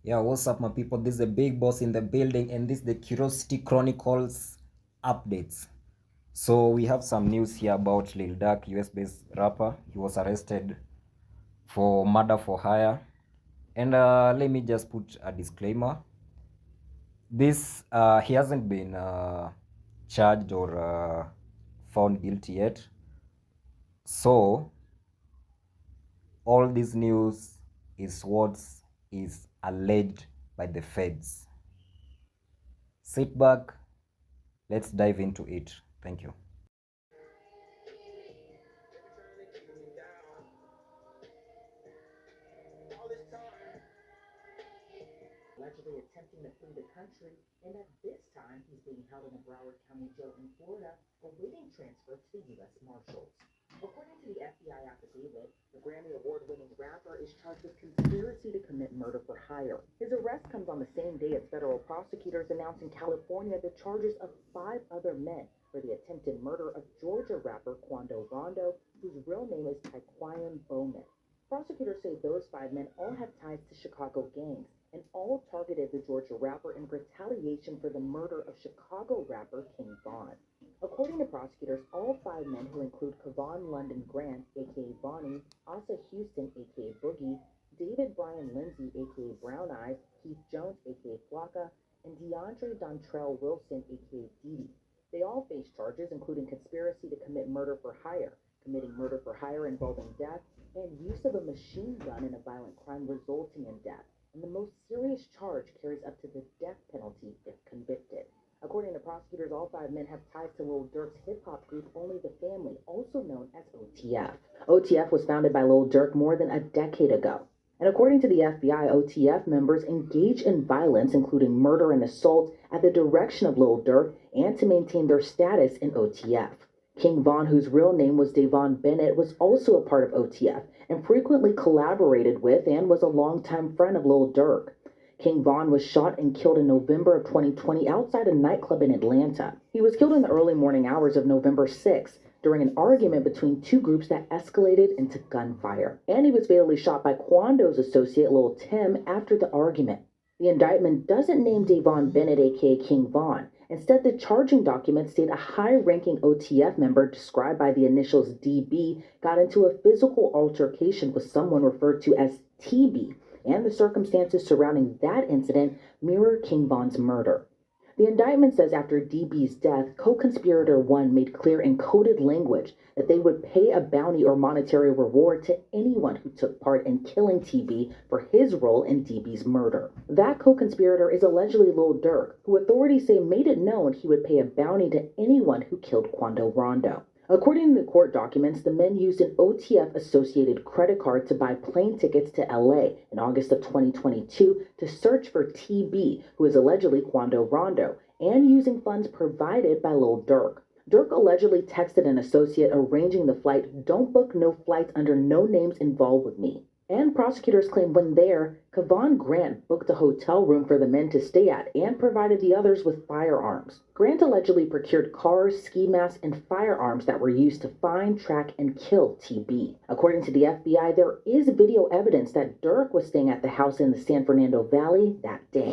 Yeah, what's up, my people? This is the big boss in the building, and this is the Curiosity Chronicles updates. So we have some news here about Lil Durk, US-based rapper. He was arrested for murder for hire. And let me just put a disclaimer. This he hasn't been charged or found guilty yet. So all this news is what is alleged by the feds. Sit back. Let's dive into it. Thank you. Allegedly attempting to flee the country, and at this time he's being held in a Broward County jail in Florida, awaiting transfer to the U.S. Marshals. According to the FBI affidavit, the Grammy Award-winning rapper is charged with conspiracy to commit murder for hire. His arrest comes on the same day as federal prosecutors announced in California the charges of 5 other men for the attempted murder of Georgia rapper Quando Rondo, whose real name is Taquan Bowman. Prosecutors say those 5 men all have ties to Chicago gangs and all targeted the Georgia rapper in retaliation for the murder of Chicago rapper King Von. According to prosecutors, all 5 men, who include Kevon London Grant, aka Bonnie, Asa Houston, aka Boogie, David Brian Lindsay, aka Brown Eyes, Keith Jones, aka Flocka, and DeAndre Dontrell Wilson, aka Dee Dee. They all face charges including conspiracy to commit murder for hire, committing murder for hire involving death, and use of a machine gun in a violent crime resulting in death. And the most serious charge carries up to the death penalty if convicted. According to prosecutors, all 5 men have ties to Lil Durk's hip-hop group Only the Family, also known as OTF. OTF was founded by Lil Durk more than a decade ago. And according to the FBI, OTF members engage in violence, including murder and assault, at the direction of Lil Durk and to maintain their status in OTF. King Von, whose real name was Davon Bennett, was also a part of OTF and frequently collaborated with and was a longtime friend of Lil Durk. King Von was shot and killed in November of 2020 outside a nightclub in Atlanta. He was killed in the early morning hours of November 6th during an argument between 2 groups that escalated into gunfire. And he was fatally shot by Quando's associate Lil Tim after the argument. The indictment doesn't name Davon Bennett, aka King Von. Instead, the charging documents state a high-ranking OTF member described by the initials DB got into a physical altercation with someone referred to as TB, and the circumstances surrounding that incident mirror King Von's murder. The indictment says after DB's death, co-conspirator 1 made clear in coded language that they would pay a bounty or monetary reward to anyone who took part in killing TB for his role in DB's murder. That co-conspirator is allegedly Lil Durk, who authorities say made it known he would pay a bounty to anyone who killed Quando Rondo. According to the court documents, the men used an OTF-associated credit card to buy plane tickets to LA in August of 2022 to search for TB, who is allegedly Quando Rondo, and using funds provided by Lil Durk. Durk allegedly texted an associate arranging the flight, "Don't book no flights under no names involved with me." And prosecutors claim when there, Kevon Grant booked a hotel room for the men to stay at and provided the others with firearms. Grant allegedly procured cars, ski masks, and firearms that were used to find, track, and kill TB. According to the FBI, there is video evidence that Durk was staying at the house in the San Fernando Valley that day.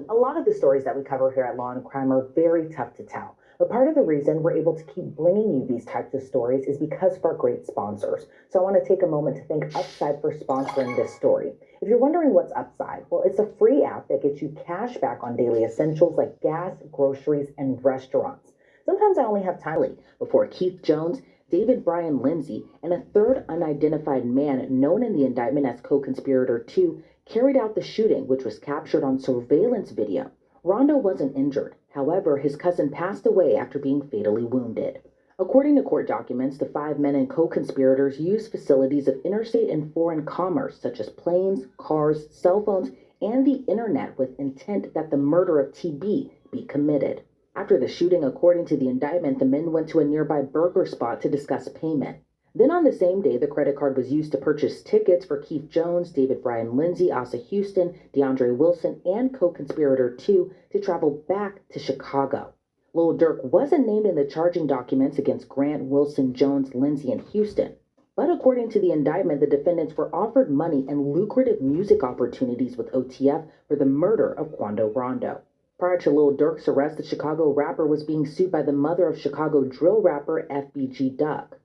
A lot of the stories that we cover here at Law and Crime are very tough to tell. But part of the reason we're able to keep bringing you these types of stories is because of our great sponsors. So I want to take a moment to thank Upside for sponsoring this story. If you're wondering what's Upside, well, it's a free app that gets you cash back on daily essentials like gas, groceries, and restaurants. Sometimes I only have time before Keith Jones, David Brian Lindsay, and a third unidentified man known in the indictment as co-conspirator 2 carried out the shooting, which was captured on surveillance video. Rondo wasn't injured. However, his cousin passed away after being fatally wounded. According to court documents, the 5 men and co-conspirators used facilities of interstate and foreign commerce, such as planes, cars, cell phones, and the internet with intent that the murder of TB be committed. After the shooting, according to the indictment, the men went to a nearby burger spot to discuss payment. Then on the same day, the credit card was used to purchase tickets for Keith Jones, David Brian Lindsay, Asa Houston, DeAndre Wilson, and co-conspirator 2 to travel back to Chicago. Lil Durk wasn't named in the charging documents against Grant, Wilson, Jones, Lindsay, and Houston. But according to the indictment, the defendants were offered money and lucrative music opportunities with OTF for the murder of Quando Rondo. Prior to Lil Durk's arrest, the Chicago rapper was being sued by the mother of Chicago drill rapper FBG Duck.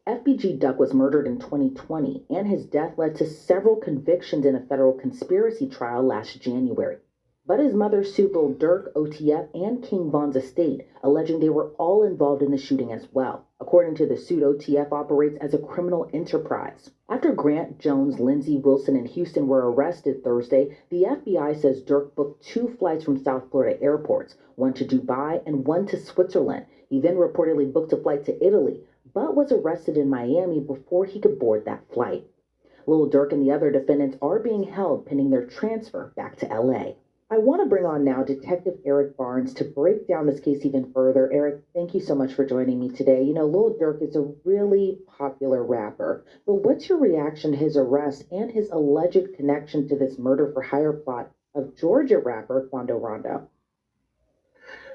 FBG Duck was murdered in 2020, and his death led to several convictions in a federal conspiracy trial last January. But his mother sued Lil Durk, OTF, and King Von's estate, alleging they were all involved in the shooting as well. According to the suit, OTF operates as a criminal enterprise. After Grant Jones, Lindsey Wilson, and Houston were arrested Thursday, the FBI says Durk booked 2 flights from South Florida airports, one to Dubai and one to Switzerland. He then reportedly booked a flight to Italy, but was arrested in Miami before he could board that flight. Lil Durk and the other defendants are being held pending their transfer back to LA. I want to bring on now Detective Eric Barnes to break down this case even further. Eric, thank you so much for joining me today. You know, Lil Durk is a really popular rapper, but what's your reaction to his arrest and his alleged connection to this murder for hire plot of Georgia rapper Quando Rondo?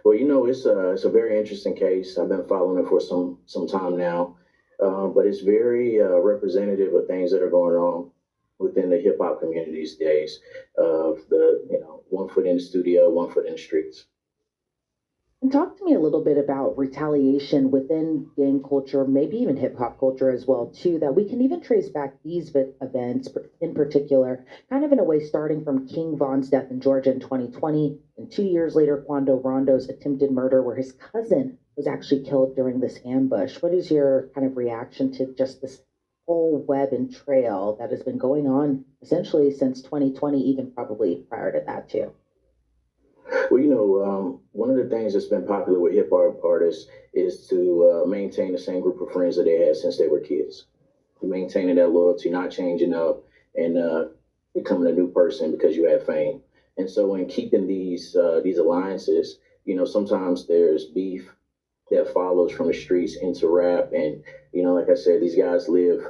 Well, you know, it's a very interesting case. I've been following it for some time now, but it's very representative of things that are going on within the hip hop community these days. Of the, you know, 1 foot in the studio, 1 foot in the streets. And talk to me a little bit about retaliation within gang culture, maybe even hip hop culture as well, too, that we can even trace back these events in particular, kind of in a way starting from King Von's death in Georgia in 2020, and 2 years later, Quando Rondo's attempted murder, where his cousin was actually killed during this ambush. What is your kind of reaction to just this whole web and trail that has been going on essentially since 2020, even probably prior to that, too? Well, you know, one of the things that's been popular with hip hop artists is to maintain the same group of friends that they had since they were kids, maintaining that loyalty, not changing up, and becoming a new person because you have fame. And so, in keeping these alliances, you know, sometimes there's beef that follows from the streets into rap, and you know, like I said, these guys live,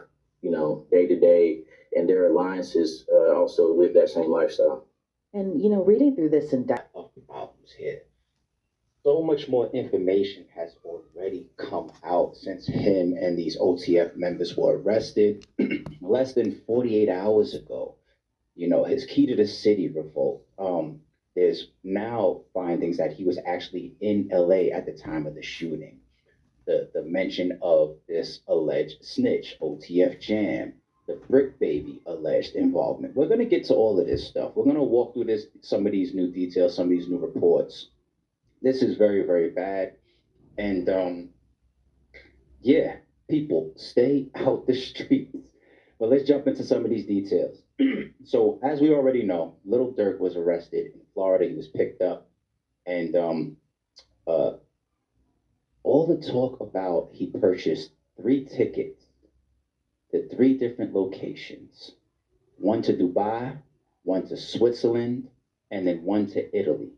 you know, day to day, and their alliances also live that same lifestyle. And, you know, reading through this in depth, Of problems here. So much more information has already come out since him and these OTF members were arrested less than 48 hours ago. You know, his key to the city revolt. There's now findings that he was actually in LA at the time of the shooting. The mention of this alleged snitch, OTF Jam, the Brick Baby alleged involvement. We're going to get to all of this stuff. We're going to walk through some of these new details, some of these new reports. This is very, very bad. And yeah, people, stay out the streets. But let's jump into some of these details. So as we already know, Lil Durk was arrested in Florida. He was picked up. And all the talk about he purchased 3 tickets to 3 different locations, one to Dubai, one to Switzerland, and then one to Italy,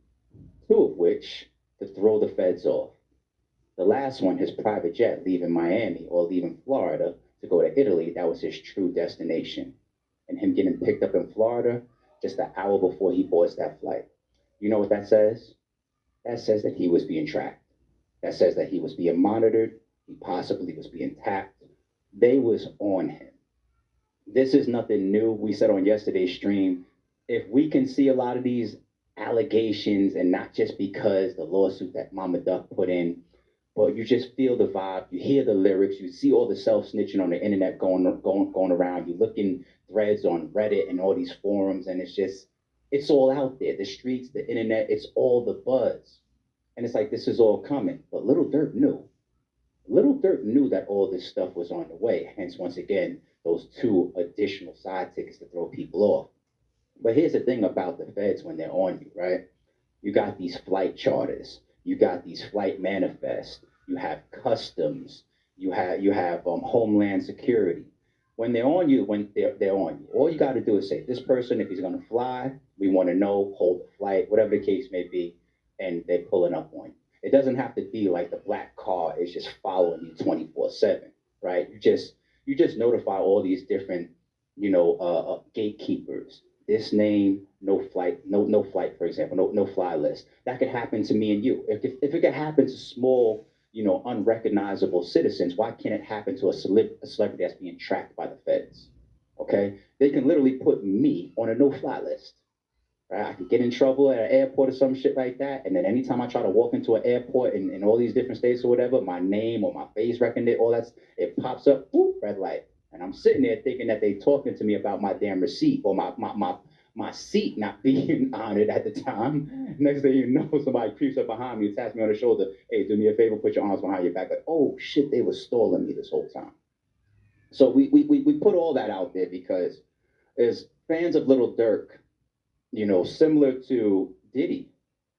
2 of which to throw the feds off. The last one, his private jet leaving Miami or leaving Florida to go to Italy, that was his true destination. And him getting picked up in Florida just an hour before he boards that flight. You know what that says? That says that he was being tracked. That says that he was being monitored. He possibly was being tapped. They was on him. This is nothing new. We said on yesterday's stream, if we can see a lot of these allegations, and not just because the lawsuit that Mama Duck put in, but you just feel the vibe, you hear the lyrics, you see all the self-snitching on the internet going around, you look in threads on Reddit and all these forums, and it's all out there. The streets, the internet, it's all the buzz. And it's like, this is all coming. But Lil Durk knew. Lil Durk knew that all this stuff was on the way. Hence, once again, those 2 additional side tickets to throw people off. But here's the thing about the feds when they're on you, right? You got these flight charters. You got these flight manifests. You have customs. You have Homeland Security. When they're on you, they're on you. All you got to do is say, this person, if he's going to fly, we want to know, hold the flight, whatever the case may be, and they're pulling up on you. It doesn't have to be like the black car is just following you 24/7, right? You just notify all these different, gatekeepers. This name, no flight, for example, no fly list. That could happen to me and you. If it could happen to small unrecognizable citizens. Why can't it happen to a celebrity that's being tracked by the feds? Okay, they can literally put me on a no-fly list. Right? I could get in trouble at an airport or some shit like that, and then anytime I try to walk into an airport in all these different states or whatever, my name or my face recognition, all that, it pops up, whoop, red light. And I'm sitting there thinking that they talking to me about my damn receipt or my seat not being honored at the time. Next thing you know, somebody creeps up behind me, taps me on the shoulder, hey, do me a favor, put your arms behind your back. Like, oh shit, they were stalling me this whole time. So we put all that out there because as fans of Lil Durk, similar to Diddy,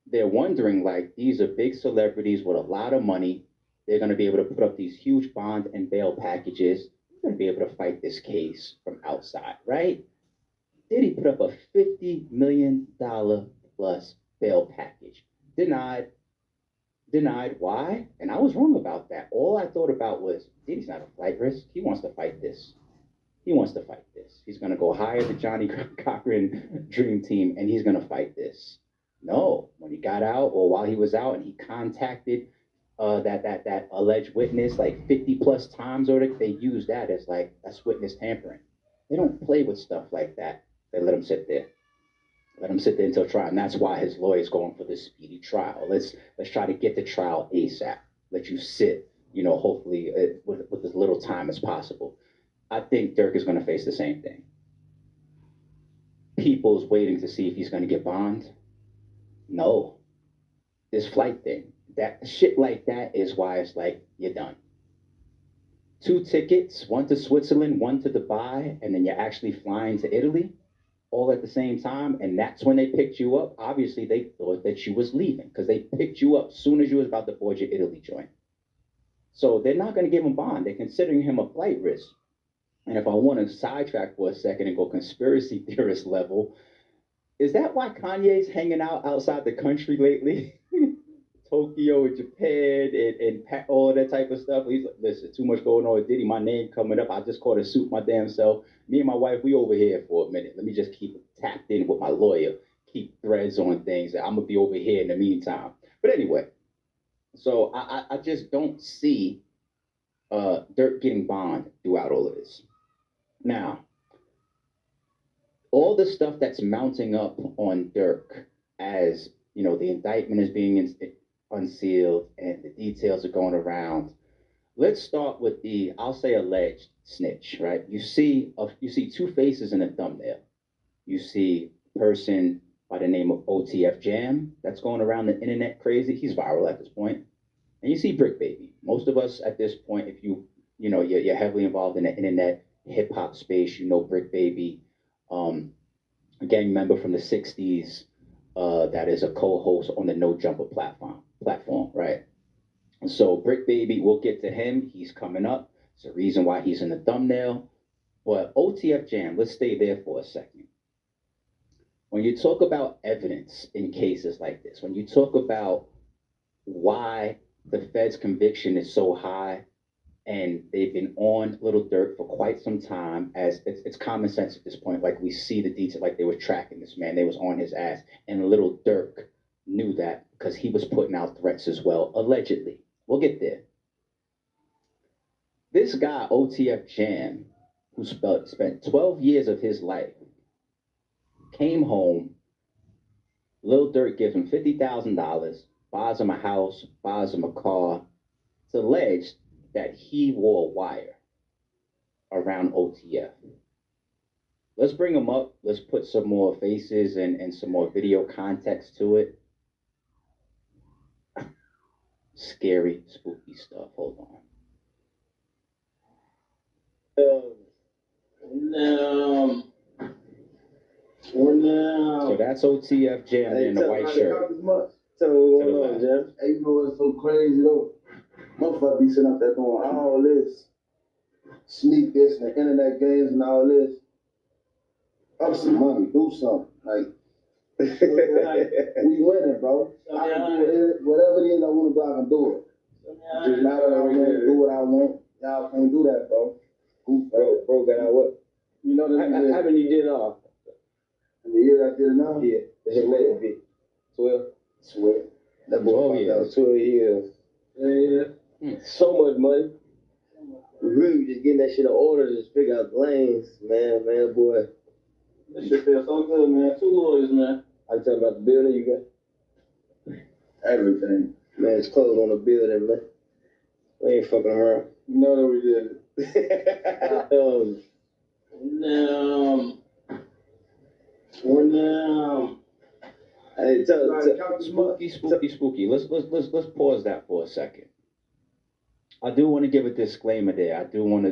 they're wondering, like, these are big celebrities with a lot of money. They're going to be able to put up these huge bond and bail packages. They're going to be able to fight this case from outside, right? Diddy put up a $50 million plus bail package. Denied. Why? And I was wrong about that. All I thought about was, Diddy's not a flight risk. He wants to fight this. He's going to go hire the Johnny Cochran Dream Team, and he's going to fight this. No, when he got out or while he was out and he contacted that alleged witness like 50 plus times, or they use that as like, that's witness tampering. They don't play with stuff like that. They let him sit there. Let him sit there until trial. And that's why his lawyer's going for this speedy trial. Let's try to get the trial ASAP. Let you sit, hopefully with as little time as possible. I think Durk is going to face the same thing. People's waiting to see if he's going to get bond. No. This flight thing, that shit like that is why it's like, you're done. 2 tickets, one to Switzerland, one to Dubai, and then you're actually flying to Italy all at the same time, and that's when they picked you up. Obviously, they thought that you was leaving because they picked you up as soon as you was about to board your Italy joint. So they're not going to give him bond. They're considering him a flight risk. And if I want to sidetrack for a second and go conspiracy theorist level, is that why Kanye's hanging out outside the country lately? Tokyo and Japan and all that type of stuff. He's like, listen, too much going on with Diddy. My name coming up. I just caught a suit my damn self. Me and my wife, we over here for a minute. Let me just keep tapped in with my lawyer. Keep threads on things. I'm going to be over here in the meantime. But anyway, so I just don't see Durk getting bond throughout all of this. Now, all the stuff that's mounting up on Durk as, the indictment is being unsealed and the details are going around. Let's start with the, I'll say, alleged snitch, right? You see 2 faces in a thumbnail. You see a person by the name of OTF Jam that's going around the internet crazy. He's viral at this point. And you see Brick Baby. Most of us at this point, if you're heavily involved in the internet, hip hop space, Brick Baby, a gang member from the 60s, that is a co-host on the No Jumper platform, right? So Brick Baby, we'll get to him. He's coming up. It's the reason why he's in the thumbnail. But OTF Jam, let's stay there for a second. When you talk about evidence in cases like this, when you talk about why the Fed's conviction is so high, and they've been on Lil Durk for quite some time, as it's common sense at this point. Like, we see the detail, like they were tracking this man. They was on his ass. And Lil Durk knew that because he was putting out threats as well, allegedly. We'll get there. This guy, OTF Jam, who spent 12 years of his life, came home. Lil Durk gives him $50,000, buys him a house, buys him a car. It's alleged that he wore a wire around OTF. Let's bring him up. Let's put some more faces and some more video context to it. Scary, spooky stuff. Hold on. So that's OTF Jam in the white shirt. So, Jeff, hey, what's so crazy though? Motherfucker be sitting up there doing all this, sneak this and internet games and all this. Up some money, do something. Like, we winning, bro. I can do it, whatever it is I want to do, I can do it. Just matter that I want to do what I want. Y'all can't do that, bro. Bro, got out what? How many you did off? The year I did it now? Yeah, the Hillary 12. Swear. That boy 12 years. 12 years. Yeah. So much money. We really just getting that shit in order to just figure out the lanes, man, boy. That shit feels so good, man. 2 lawyers, man. I tell about the building you got. Everything. Man, it's closed on the building, man. We ain't fucking around. You know that we did it. Now. Hey, Spooky. Let's pause that for a second. I do want to give a disclaimer there. I do want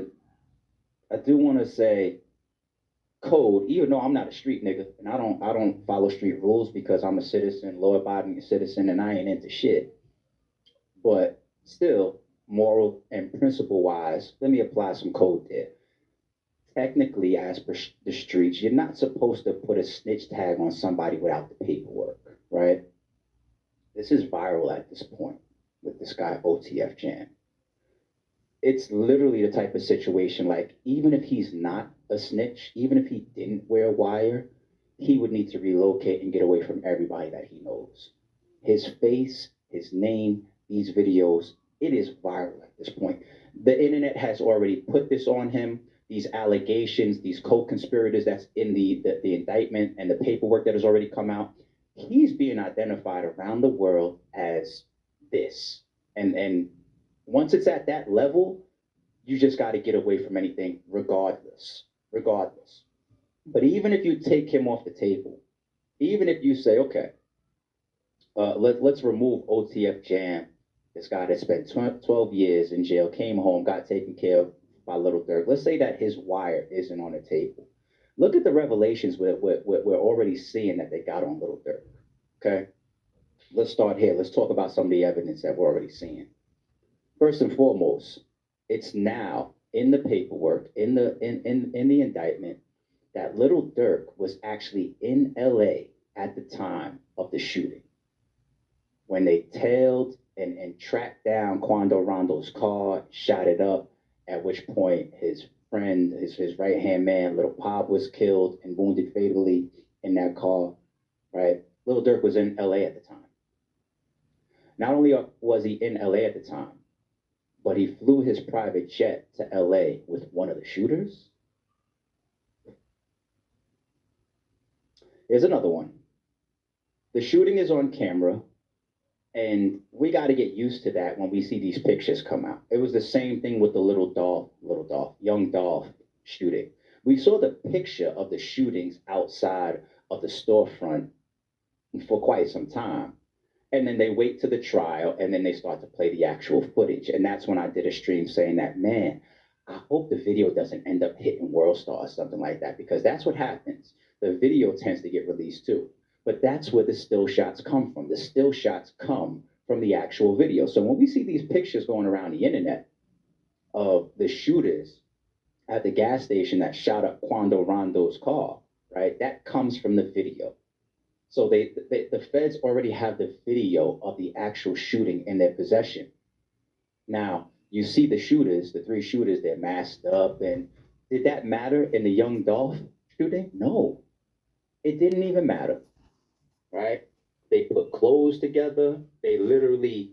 to say code, even though I'm not a street nigga and I don't follow street rules because I'm a citizen, law-abiding citizen, and I ain't into shit. But still, moral and principle wise, let me apply some code there. Technically, as per the streets, you're not supposed to put a snitch tag on somebody without the paperwork, right? This is viral at this point with this guy OTF Jam. It's literally the type of situation like, even if he's not a snitch, even if he didn't wear a wire, he would need to relocate and get away from everybody that he knows. His face, his name, these videos, it is viral at this point. The internet has already put this on him. These allegations, these co-conspirators that's in the indictment and the paperwork that has already come out, he's being identified around the world as this. And once it's at that level, you just got to get away from anything regardless. But even if you take him off the table, even if you say, okay, let's remove OTF Jam, this guy that spent 12 years in jail, came home, got taken care of by Lil Durk. Let's say that his wire isn't on the table. Look at the revelations we're already seeing that they got on Lil Durk. Okay, let's start here. Let's talk about some of the evidence that we're already seeing. First and foremost, it's now in the paperwork, in the indictment, that Lil Durk was actually in LA at the time of the shooting, when they tailed and tracked down Quando Rondo's car, shot it up, at which point his friend, his right-hand man, Lil Pop, was killed and wounded fatally in that car, right? Lil Durk was in LA at the time. Not only was he in LA at the time, but he flew his private jet to LA with one of the shooters. Here's another one. The shooting is on camera, and we got to get used to that when we see these pictures come out. It was the same thing with the Young Dolph shooting. We saw the picture of the shootings outside of the storefront for quite some time. And then they wait to the trial, and then they start to play the actual footage. And that's when I did a stream saying that, man, I hope the video doesn't end up hitting WorldStar or something like that, because that's what happens. The video tends to get released too. But that's where the still shots come from. The still shots come from the actual video. So when we see these pictures going around the internet of the shooters at the gas station that shot up Quando Rondo's car, right, that comes from the video. So the feds already have the video of the actual shooting in their possession. Now, you see the shooters, the 3 shooters, they're masked up. And did that matter in the Young Dolph shooting? No, it didn't even matter, right? They put clothes together. They literally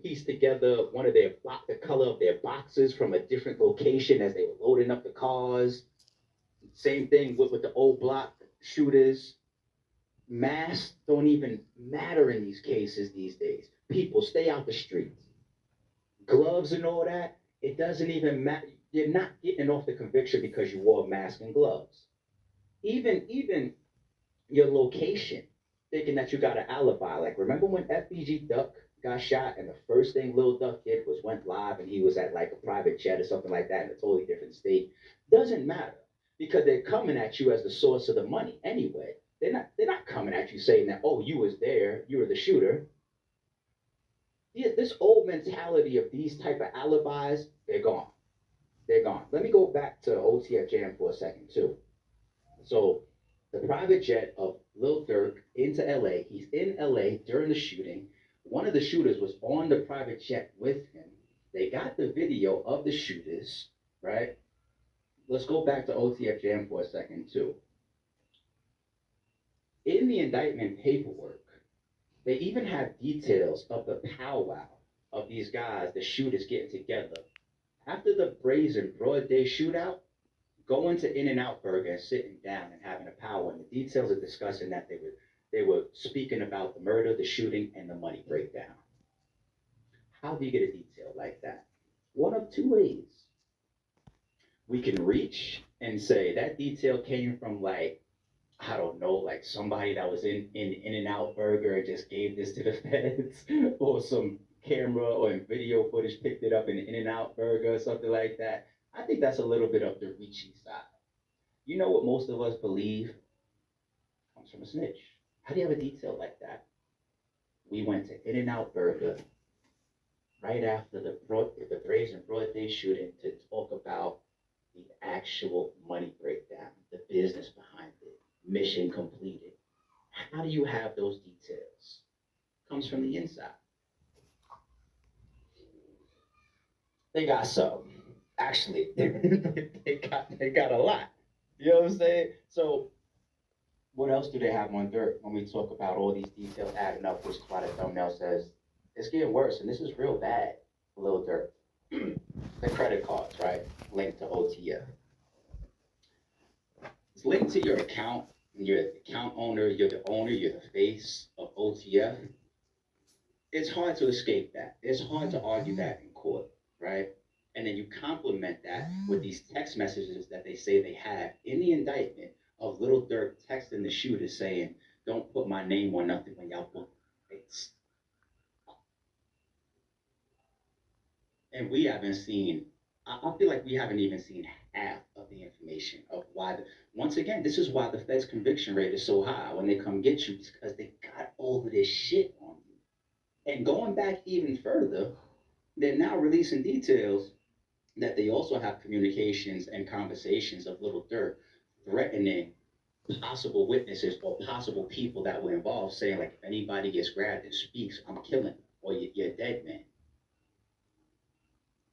pieced together the color of their boxes from a different location as they were loading up the cars. Same thing with the old block shooters. Masks don't even matter in these cases these days. People stay out the streets. Gloves and all that, it doesn't even matter. You're not getting off the conviction because you wore a mask and gloves. Even your location, thinking that you got an alibi. Like, remember when FBG Duck got shot and the first thing Lil Duck did was went live and he was at like a private jet or something like that in a totally different state? Doesn't matter, because they're coming at you as the source of the money anyway. They're not coming at you saying that, oh, you was there, you were the shooter. Yeah, this old mentality of these type of alibis, they're gone. They're gone. Let me go back to OTF Jam for a second too. So the private jet of Lil Durk into LA, he's in LA during the shooting. One of the shooters was on the private jet with him. They got the video of the shooters, right? Let's go back to OTF Jam for a second too. In the indictment paperwork, they even have details of the powwow of these guys, the shooters getting together. After the brazen broad day shootout, going to In-N-Out Burger and sitting down and having a powwow, and the details of discussing that they were speaking about the murder, the shooting, and the money breakdown. How do you get a detail like that? One of two ways. We can reach and say that detail came from, like, I don't know, like somebody that was in In-N-Out Burger just gave this to the feds, or some camera or video footage picked it up in In-N-Out Burger or something like that. I think that's a little bit of the reachy side. You know what most of us believe comes from a snitch. How do you have a detail like that? We went to In-N-Out Burger right after the brazen broad day shooting to talk about the actual money breakdown, the business behind it, mission completed. How do you have those details? Comes from the inside. They got some. Actually, they got a lot. You know what I'm saying? So what else do they have on Durk when we talk about all these details adding up, which is why the thumbnail says it's getting worse, and this is real bad for Lil Durk. The credit cards, right? Linked to OTF. It's linked to your account, and you're the account owner, you're the face of OTF. It's hard to escape that. It's hard to argue that in court, right? And then you complement that with these text messages that they say they have in the indictment of Lil Durk texting the shooter saying, "Don't put my name on nothing when y'all book dates." And we haven't seen, I feel like we haven't even seen half of the information of why, once again, this is why the Fed's conviction rate is so high when they come get you, because they got all of this shit on you. And going back even further, they're now releasing details that they also have communications and conversations of Lil Durk threatening possible witnesses or possible people that were involved, saying, like, if anybody gets grabbed and speaks, I'm killing you, or you're dead, man.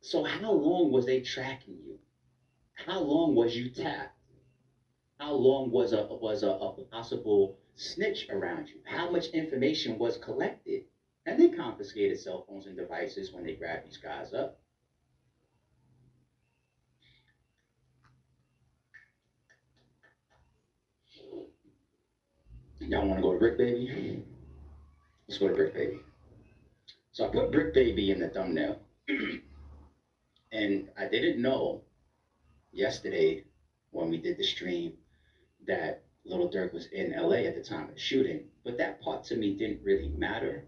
So how long was they tracking you? How long was you tapped? How long was a possible snitch around you? How much information was collected? And they confiscated cell phones and devices when they grabbed these guys up. Y'all want to go to Brick Baby? Let's go to Brick Baby. So I put Brick Baby in the thumbnail. And I didn't know yesterday when we did the stream that Lil Durk was in LA at the time of the shooting. But that part to me didn't really matter.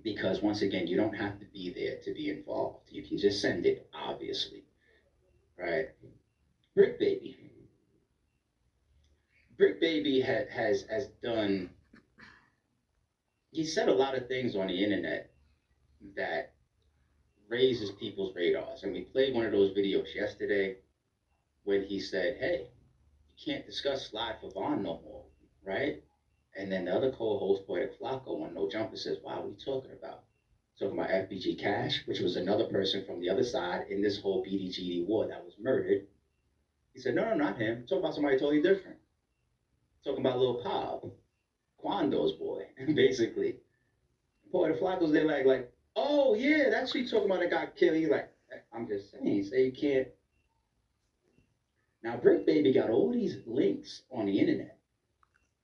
Because once again, you don't have to be there to be involved. You can just send it, obviously. Right? Brick Baby. Brick Baby has done, he said a lot of things on the internet that raises people's radars. And we played one of those videos yesterday when he said, hey, you can't discuss Slide for Vaughn no more, right? And then the other co-host, Poetic Flacco, on No Jumper says, wow, what are you talking about? Talking about FBG Cash, which was another person from the other side in this whole BDGD war that was murdered. He said, no, not him. I'm talking about somebody totally different. Talking about Lil Pop, Quando's boy, basically. Poetic Flacco's there like, oh yeah, that's who you talking about that got killed. He's like, I'm just saying, say you can't. Now Brick Baby got all these links on the internet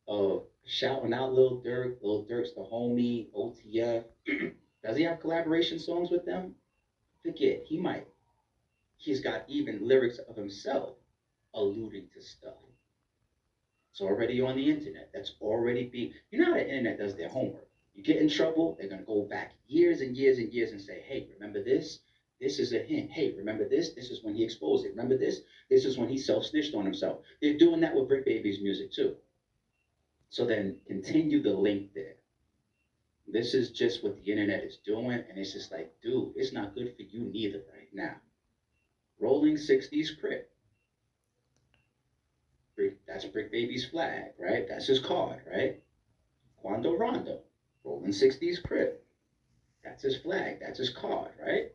of shouting out Lil Durk. Lil Durk's the homie, OTF. Does he have collaboration songs with them? Forget, he might. He's got even lyrics of himself alluding to stuff. It's already on the internet. That's already being, you know how the internet does their homework. You get in trouble, they're going to go back years and years and years and say, hey, remember this? This is a hint. Hey, remember this? This is when he exposed it. Remember this? This is when he self-snitched on himself. They're doing that with Brick Baby's music too. So then continue the link there. This is just what the internet is doing. And it's just like, dude, it's not good for you neither right now. Rolling 60s Crip. That's Brick Baby's flag, right? That's his card, right? Quando Rondo. Rolling 60s Crip. That's his flag. That's his card, right?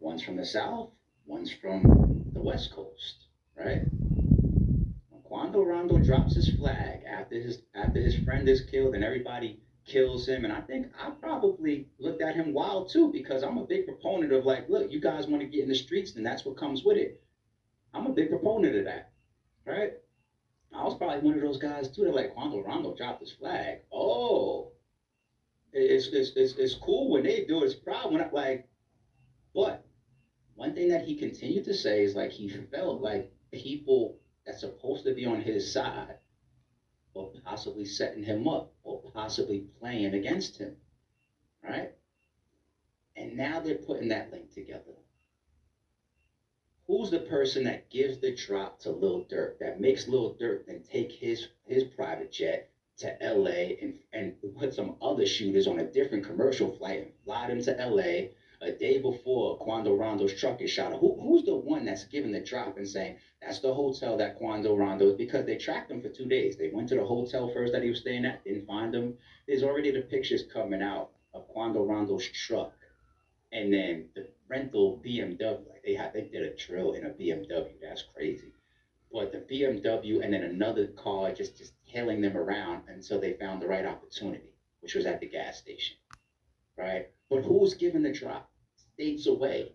One's from the South. One's from the West Coast, right? When Quando Rondo drops his flag after his friend is killed and everybody kills him. And I think I probably looked at him wild too, because I'm a big proponent of like, look, you guys want to get in the streets, then that's what comes with it. I'm a big proponent of that, right? I was probably one of those guys too that like Quando Rondo dropped his flag. Oh, it's cool when they do it. It's proud when I like, but one thing that he continued to say is like he felt like people that's supposed to be on his side or possibly setting him up or possibly playing against him, right? And now they're putting that link together. Who's the person that gives the drop to Lil Durk, that makes Lil Durk then take his private jet to LA and put some other shooters on a different commercial flight and fly them to LA a day before Quando Rondo's truck is shot? Who's the one that's giving the drop and saying, that's the hotel that Quando Rondo, because they tracked him for 2 days. They went to the hotel first that he was staying at, didn't find him. There's already the pictures coming out of Quando Rondo's truck and then the rental BMW. Like they did a drill in a BMW. That's crazy. But the BMW and then another car just tailing them around until they found the right opportunity, which was at the gas station, right? But who's giving the drop? States away.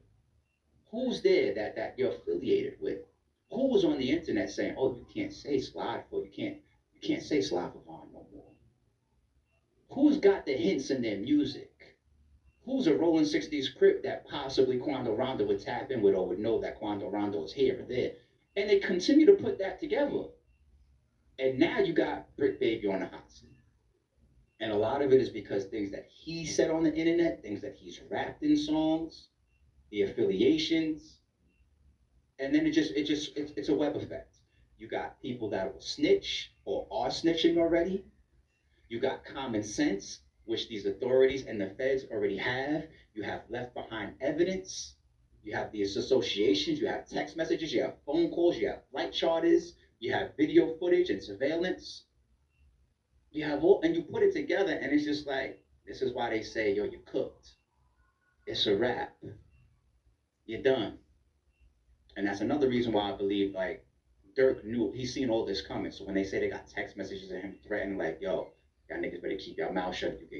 Who's there that you're affiliated with? Who was on the internet saying, "Oh, you can't say Sly for you can't say Sly for Vaughn no more"? Who's got the hints in their music? Who's a Rolling 60s Crip that possibly Quando Rondo would tap in with or would know that Quando Rondo is here or there? And they continue to put that together. And now you got Brick Baby on the hot seat. And a lot of it is because things that he said on the internet, things that he's rapped in songs, the affiliations, and then it's a web effect. You got people that will snitch or are snitching already. You got common sense, which these authorities and the feds already have. You have left behind evidence. You have these associations. You have text messages. You have phone calls. You have flight charters. You have video footage and surveillance. You have all, and you put it together, and it's just like, this is why they say, yo, you cooked. It's a wrap. You're done. And that's another reason why I believe, like, Durk knew, he's seen all this coming. So when they say they got text messages of him threatening, like, yo, y'all niggas better keep your mouth shut. You get